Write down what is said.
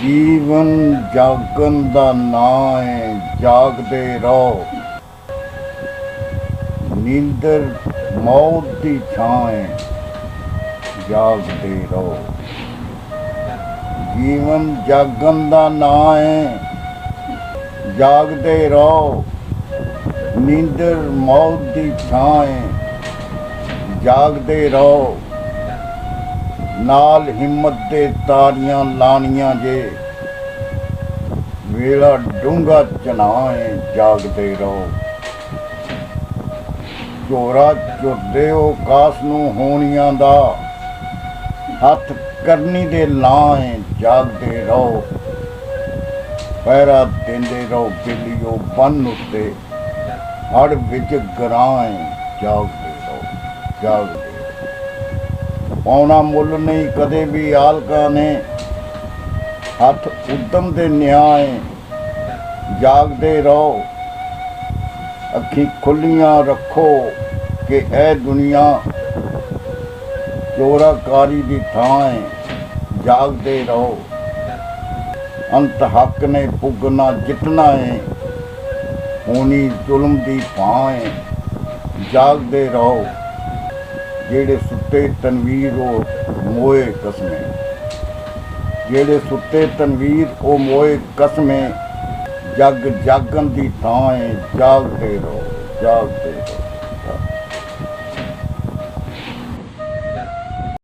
ਜੀਵਨ ਜਾਗਣ ਦਾ ਨਾਂ ਹੈ, ਜਾਗਦੇ ਰਹੋ। ਨੀਂਦਰ ਮੌਤ ਦੀ ਛਾਂ ਹੈ, ਜਾਗਦੇ ਰਹੋ। ਜੀਵਨ ਜਾਗਣ ਦਾ ਨਾਂ ਹੈ, ਜਾਗਦੇ ਰਹੋ। ਨੀਂਦਰ ਮੌਤ ਦੀ ਛਾਂ ਹੈ, ਜਾਗਦੇ ਰਹੋ। ਨਾਲ ਹਿੰਮਤ ਦੇ ਤਾਰੀਆਂ ਲਾਣੀਆਂ ਜੇ, ਵੇਲਾ ਡੂੰਘਾ ਚਨਾਹ ਹੈ, ਜਾਗਦੇ ਰਹੋ। ਝੋਰਾ ਝੁਰਦੇ ਹੋ ਕਾਸ ਨੂੰ ਹੋਣੀਆਂ ਦਾ, ਹੱਥ ਕਰਨੀ ਦੇ ਲਾਂ ਹੈ, ਜਾਗਦੇ ਰਹੋ। ਪਹਿਰਾ ਦਿੰਦੇ ਰਹੋ ਬੇਲੀਓ ਬੰਨ ਉੱਤੇ, ਹੜ ਵਿੱਚ ਗਰਾਂ ਹੈ, ਜਾਗਦੇ ਰਹੋ, ਜਾਗਦੇ ਰਹੋ। ਪਾਉਣਾ ਮੁੱਲ ਨਹੀਂ ਕਦੇ ਵੀ ਆਲਕਾਂ ਨੇ, ਹੱਥ ਉਦਮ ਦੇ ਨਿਆਂ ਹੈ, ਜਾਗਦੇ ਰਹੋ। ਅੱਖੀਂ ਖੁੱਲੀਆਂ ਰੱਖੋ ਕਿ ਇਹ ਦੁਨੀਆ ਚੋਰਾਕਾਰੀ ਦੀ ਥਾਂ ਹੈ, ਜਾਗਦੇ ਰਹੋ। ਅੰਤ ਹੱਕ ਨੇ ਪੁੱਗਣਾ ਜਿੱਤਣਾ ਹੈ, ਹੋਣੀ ਜ਼ੁਲਮ ਦੀ ਭਾਂ ਹੈ, ਜਾਗਦੇ ਰਹੋ। ਜਿਹੜੇ ਸੁੱਤੇ ਤਨਵੀਰ ਉਹ ਮੋਏ ਕਸਮੇ, ਜਿਹੜੇ ਸੁੱਤੇ ਤਨਵੀਰ ਉਹ ਮੋਏ ਕਸਮੇ। ਜਗ ਜਾਗਣ ਦੀ ਥਾਂ ਹੈ, ਜਾਗਦੇ ਰਹੋ, ਜਾਗਦੇ ਰਹੋ।